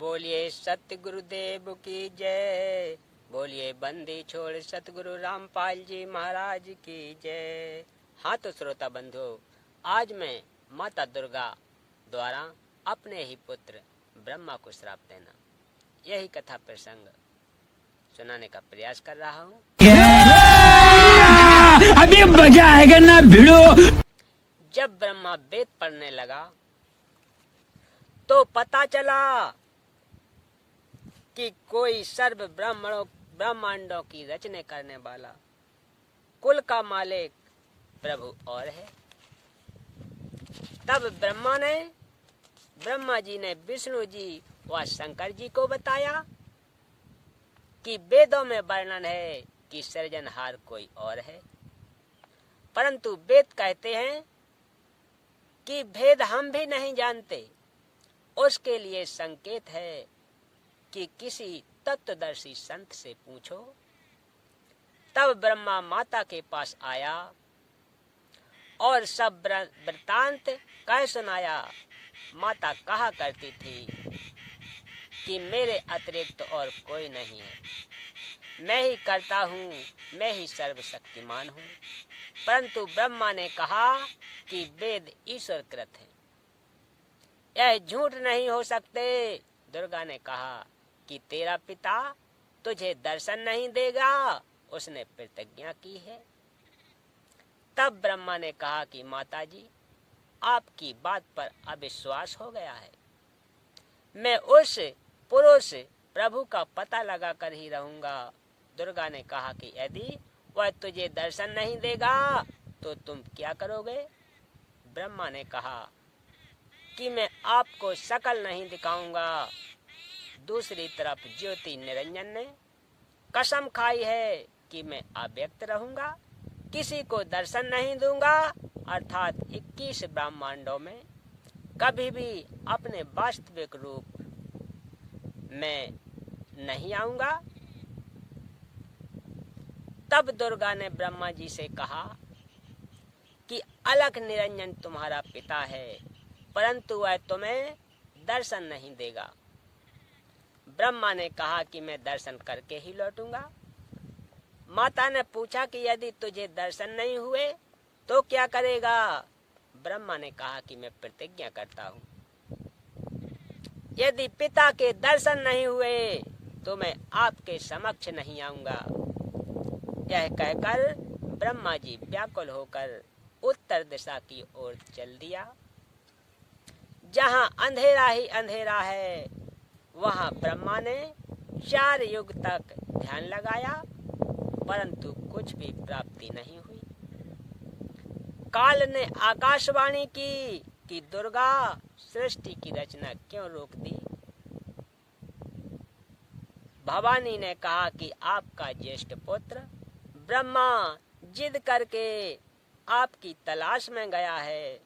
बोलिए सत्य गुरुदेव की जय। बोलिए बंदी छोड़ सतगुरु रामपाल जी महाराज की जय। हाँ तो श्रोता बंधु, आज मैं माता दुर्गा द्वारा अपने ही पुत्र ब्रह्मा को श्राप देना, यही कथा प्रसंग सुनाने का प्रयास कर रहा हूँ। अभी मजा आएगा ना भिड़ो। जब ब्रह्मा वेद पढ़ने लगा तो पता चला कि कोई सर्व ब्रह्मांडों की रचने करने वाला कुल का मालिक प्रभु और है। तब ब्रह्मा जी ने विष्णु जी व शंकर जी को बताया कि वेदों में वर्णन है कि सृजनहार कोई और है, परंतु वेद कहते हैं कि भेद हम भी नहीं जानते। उसके लिए संकेत है कि किसी तत्वदर्शी संत से पूछो। तब ब्रह्मा माता के पास आया और सब वृत्तांत कह सुनाया। माता कहा करती थी कि मेरे अतिरिक्त और कोई नहीं है, मैं ही करता हूँ, मैं ही सर्वशक्तिमान हूँ। परंतु ब्रह्मा ने कहा कि वेद ईश्वर कृत है, यह झूठ नहीं हो सकते। दुर्गा ने कहा कि तेरा पिता तुझे दर्शन नहीं देगा, उसने प्रतिज्ञा की है। तब ब्रह्मा ने कहा कि माता जी, आपकी बात पर अविश्वास हो गया है, मैं उस पुरुष प्रभु का पता लगा कर ही रहूंगा। दुर्गा ने कहा कि यदि वह तुझे दर्शन नहीं देगा तो तुम क्या करोगे? ब्रह्मा ने कहा कि मैं आपको शकल नहीं दिखाऊंगा। दूसरी तरफ ज्योति निरंजन ने कसम खाई है कि मैं अव्यक्त रहूंगा, किसी को दर्शन नहीं दूंगा, अर्थात 21 ब्रह्मांडों में कभी भी अपने वास्तविक रूप में नहीं आऊंगा। तब दुर्गा ने ब्रह्मा जी से कहा कि अलख निरंजन तुम्हारा पिता है, परंतु वह तुम्हें दर्शन नहीं देगा। ब्रह्मा ने कहा कि मैं दर्शन करके ही लौटूंगा। माता ने पूछा कि यदि तुझे दर्शन नहीं हुए तो क्या करेगा? ब्रह्मा ने कहा कि मैं प्रतिज्ञा करता हूँ, यदि पिता के दर्शन नहीं हुए तो मैं आपके समक्ष नहीं आऊंगा। यह कहकर ब्रह्मा जी व्याकुल होकर उत्तर दिशा की ओर चल दिया। जहाँ अंधेरा ही अंधेरा है, वहाँ ब्रह्मा ने 4 युग तक ध्यान लगाया, परंतु कुछ भी प्राप्ति नहीं हुई। काल ने आकाशवाणी की कि दुर्गा, सृष्टि की रचना क्यों रोक दी? भवानी ने कहा कि आपका ज्येष्ठ पुत्र ब्रह्मा जिद करके आपकी तलाश में गया है।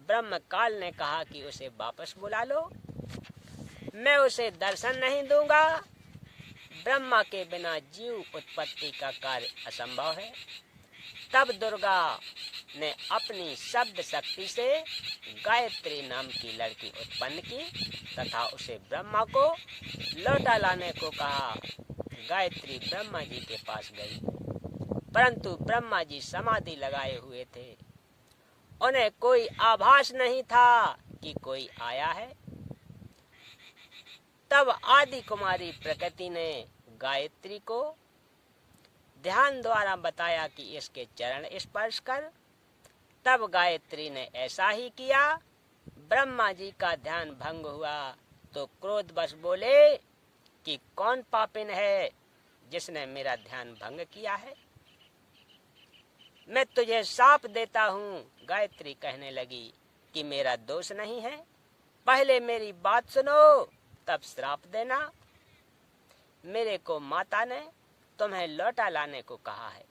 ब्रह्म काल ने कहा कि उसे वापस बुला लो, मैं उसे दर्शन नहीं दूंगा। ब्रह्मा के बिना जीव उत्पत्ति का कार्य असंभव है। तब दुर्गा ने अपनी शब्द शक्ति से गायत्री नाम की लड़की उत्पन्न की तथा उसे ब्रह्मा को लौटा लाने को कहा। गायत्री ब्रह्मा जी के पास गई, परंतु ब्रह्मा जी समाधि लगाए हुए थे, उन्हें कोई आभास नहीं था कि कोई आया है। तब आदि कुमारी प्रकृति ने गायत्री को ध्यान द्वारा बताया कि इसके चरण स्पर्श कर। तब गायत्री ने ऐसा ही किया। ब्रह्मा जी का ध्यान भंग हुआ तो क्रोधवश बोले कि कौन पापिन है जिसने मेरा ध्यान भंग किया है, मैं तुझे शाप देता हूँ। गायत्री कहने लगी कि मेरा दोष नहीं है, पहले मेरी बात सुनो तब श्राप देना। मेरे को माता ने तुम्हें लौटा लाने को कहा है,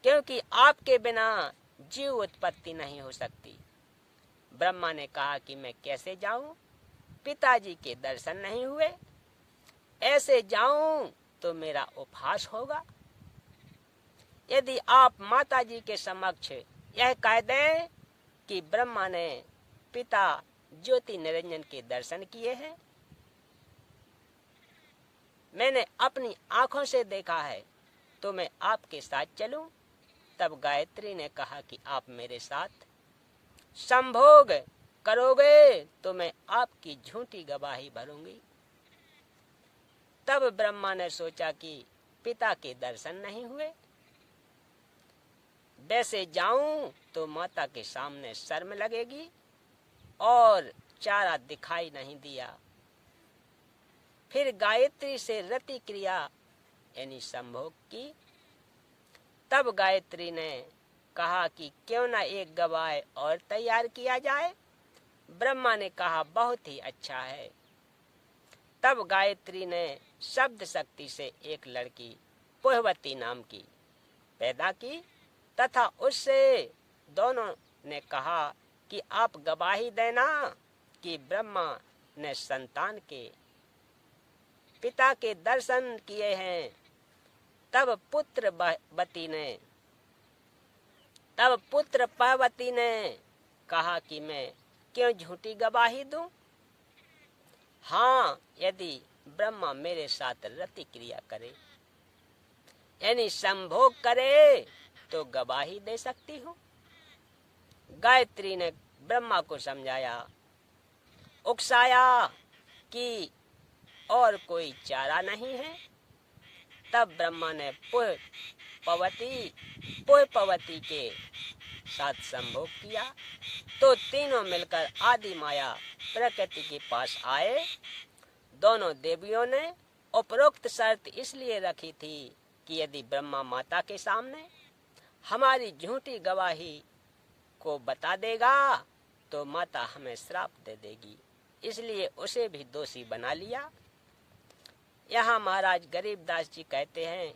क्योंकि आपके बिना जीव उत्पत्ति नहीं हो सकती। ब्रह्मा ने कहा कि मैं कैसे जाऊं, पिताजी के दर्शन नहीं हुए, ऐसे जाऊं तो मेरा उपहास होगा। यदि आप माताजी के समक्ष यह कह दें कि ब्रह्मा ने पिता ज्योति निरंजन के दर्शन किए हैं, मैंने अपनी आंखों से देखा है, तो मैं आपके साथ चलूं? तब गायत्री ने कहा कि आप मेरे साथ संभोग करोगे तो मैं आपकी झूठी गवाही भरूंगी। तब ब्रह्मा ने सोचा कि पिता के दर्शन नहीं हुए, वैसे जाऊं तो माता के सामने शर्म लगेगी, और चारा दिखाई नहीं दिया। फिर गायत्री से रति क्रिया यानी संभोग की। तब गायत्री ने कहा कि क्यों ना एक गवाह और तैयार किया जाए। ब्रह्मा ने कहा बहुत ही अच्छा है। तब गायत्री ने शब्द शक्ति से एक लड़की पुहवती नाम की पैदा की, तथा उससे दोनों ने कहा कि आप गवाही देना कि ब्रह्मा ने संतान के पिता के दर्शन किए हैं। तब पुत्र पार्वती ने कहा कि मैं क्यों झूठी गवाही दूं? हाँ, यदि ब्रह्मा मेरे साथ रति क्रिया करे यानी संभोग करे तो गवाही दे सकती हूँ। गायत्री ने ब्रह्मा को समझाया, उकसाया कि और कोई चारा नहीं है। तब ब्रह्मा ने पुष्पवती के साथ संभोग किया, तो तीनों मिलकर आदि माया प्रकृति के पास आए। दोनों देवियों ने उपरोक्त शर्त इसलिए रखी थी कि यदि ब्रह्मा माता के सामने हमारी झूठी गवाही को बता देगा तो माता हमें श्राप दे देगी, इसलिए उसे भी दोषी बना लिया। यहाँ महाराज गरीबदास जी कहते हैं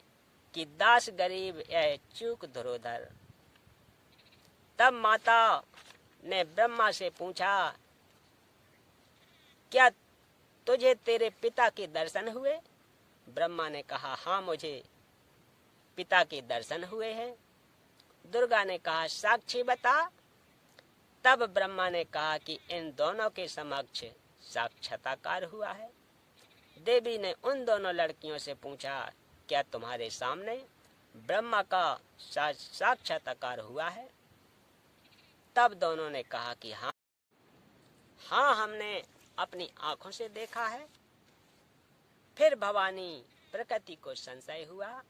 कि दास गरीब यह चूक धरोधर। तब माता ने ब्रह्मा से पूछा, क्या तुझे तेरे पिता के दर्शन हुए? ब्रह्मा ने कहा, हाँ, मुझे पिता के दर्शन हुए हैं। दुर्गा ने कहा, साक्षी बता। तब ब्रह्मा ने कहा कि इन दोनों के समक्ष साक्षात्कार हुआ है। देवी ने उन दोनों लड़कियों से पूछा, क्या तुम्हारे सामने ब्रह्मा का साक्षात्कार हुआ है? तब दोनों ने कहा कि हाँ, हमने अपनी आंखों से देखा है। फिर भवानी प्रकृति को संशय हुआ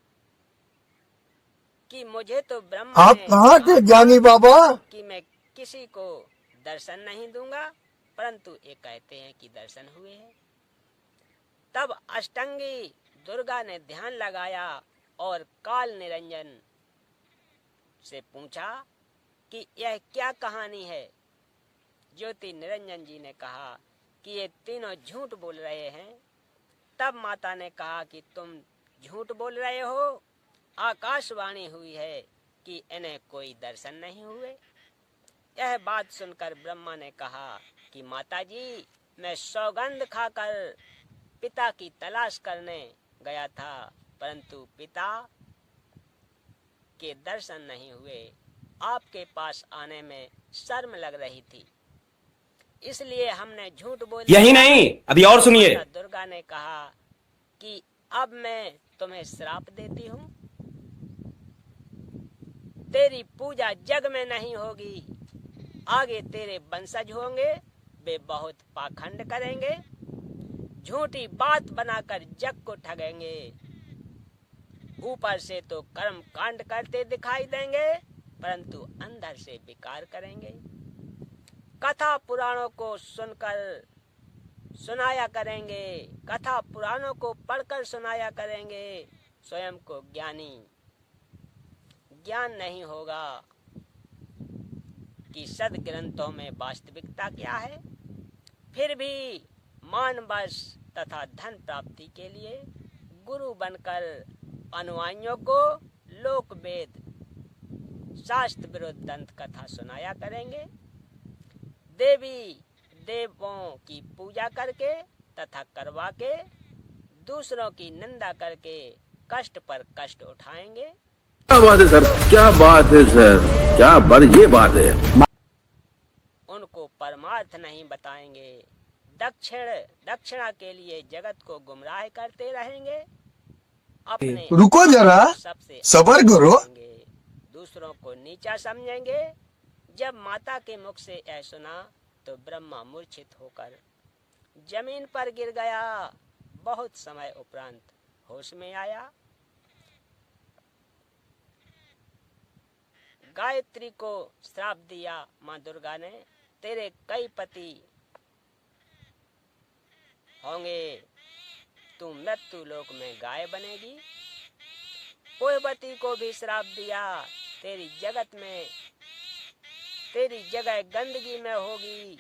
कि मुझे तो ब्रह्मा आप कहाँ के ज्ञानी बाबा? कि मैं किसी को दर्शन नहीं दूंगा, परंतु ये कहते हैं कि दर्शन हुए हैं। तब अष्टांगी दुर्गा ने ध्यान लगाया और काल निरंजन से पूछा कि यह क्या कहानी है। ज्योति निरंजन जी ने कहा कि ये तीनों झूठ बोल रहे हैं। तब माता ने कहा कि तुम झूठ बोल रहे हो, आकाशवाणी हुई है कि इन्हें कोई दर्शन नहीं हुए। यह बात सुनकर ब्रह्मा ने कहा कि माताजी, मैं सौगंध खाकर पिता की तलाश करने गया था, परंतु पिता के दर्शन नहीं हुए। आपके पास आने में शर्म लग रही थी, इसलिए हमने झूठ बोल दिया। यही नहीं, अभी और सुनिए। दुर्गा ने कहा कि अब मैं तुम्हें श्राप देती हूँ, तेरी पूजा जग में नहीं होगी। आगे तेरे वंशज होंगे, वे बहुत पाखंड करेंगे, झूठी बात बनाकर जग को ठगेंगे। ऊपर से तो कर्म कांड करते दिखाई देंगे, परंतु अंदर से विकार करेंगे। कथा पुराणों को सुनकर सुनाया करेंगे, कथा पुराणों को पढ़कर सुनाया करेंगे। स्वयं को ज्ञान नहीं होगा कि सद्ग्रंथों में वास्तविकता क्या है। फिर भी मानवश तथा धन प्राप्ति के लिए गुरु बनकर अनुयायियों को लोक वेद शास्त्र विरुद्ध दंत कथा सुनाया करेंगे। देवी देवों की पूजा करके तथा करवा के दूसरों की निंदा करके कष्ट पर कष्ट उठाएंगे। क्या बात है सर, क्या बात है सर, क्या बड़ ये बात है। उनको परमार्थ नहीं बताएंगे, दक्षिणा के लिए जगत को गुमराह करते रहेंगे, अपने रुको जरा, सबसे सब्र करो। समझेंगे, दूसरों को नीचा समझेंगे। जब माता के मुख से यह सुना तो ब्रह्मा मूर्छित होकर जमीन पर गिर गया। बहुत समय उपरांत होश में आया। गायत्री को श्राप दिया माँ दुर्गा ने, तेरे कई पति होंगे, तू मृत्यु लोक में गाय बनेगी। पूर्ववती को भी श्राप दिया, तेरी जगह गंदगी में होगी,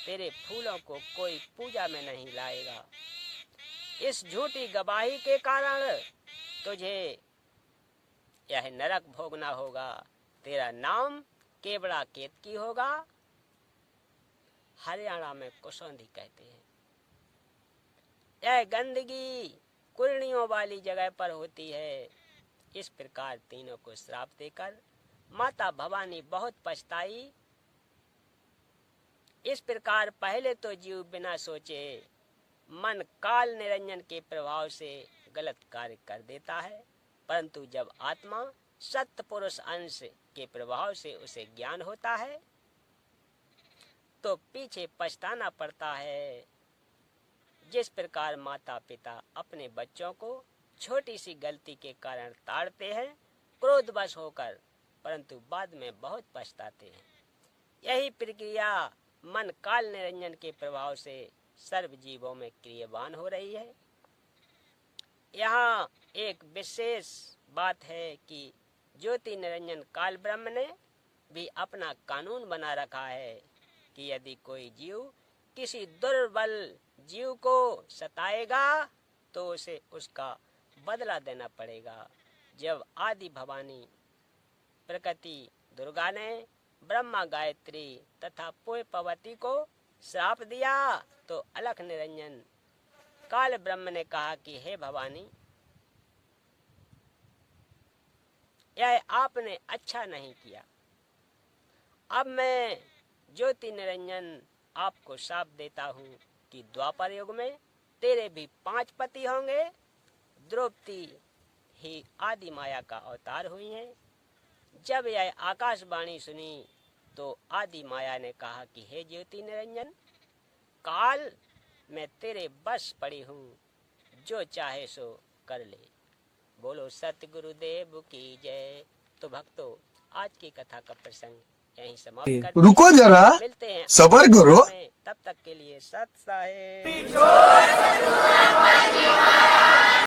तेरे फूलों को कोई पूजा में नहीं लाएगा। इस झूठी गवाही के कारण तुझे यह नरक भोगना होगा। तेरा नाम केवड़ा केतकी होगा। हरियाणा में कुसौंधी कहते हैं। यह गंदगी कुर्णियों वाली जगह पर होती है। इस प्रकार तीनों को श्राप देकर माता भवानी बहुत पछताई। इस प्रकार पहले तो जीव बिना सोचे मन काल निरंजन के प्रभाव से गलत कार्य कर देता है, परंतु जब आत्मा सत्य पुरुष अंश के प्रभाव से उसे ज्ञान होता है तो पीछे पछताना पड़ता है। जिस प्रकार माता पिता अपने बच्चों को छोटी सी गलती के कारण ताड़ते हैं क्रोधवश होकर, परंतु बाद में बहुत पछताते हैं। यही प्रक्रिया मन काल निरंजन के प्रभाव से सर्व जीवों में क्रियावान हो रही है। यहाँ एक विशेष बात है कि ज्योति निरंजन काल ब्रह्म ने भी अपना कानून बना रखा है कि यदि कोई जीव किसी दुर्बल जीव को सताएगा तो उसे उसका बदला देना पड़ेगा। जब आदि भवानी प्रकृति दुर्गा ने ब्रह्मा गायत्री तथा पूर्ववती को श्राप दिया तो अलख निरंजन काल ब्रह्म ने कहा कि हे भवानी, यह आपने अच्छा नहीं किया। अब मैं ज्योति निरंजन आपको श्राप देता हूँ कि द्वापर युग में तेरे भी 5 पति होंगे। द्रौपदी ही आदि माया का अवतार हुई है। जब यह आकाशवाणी सुनी तो आदि माया ने कहा कि हे ज्योति निरंजन, काल मैं तेरे बस पड़ी हूँ, जो चाहे सो कर ले। बोलो सत्य गुरुदेव की जय। तो भक्तों, आज की कथा का प्रसंग यहीं समाप्त करते हैं। रुको जरा, मिलते हैं सब्र करो। तब तक के लिए सत साहेब।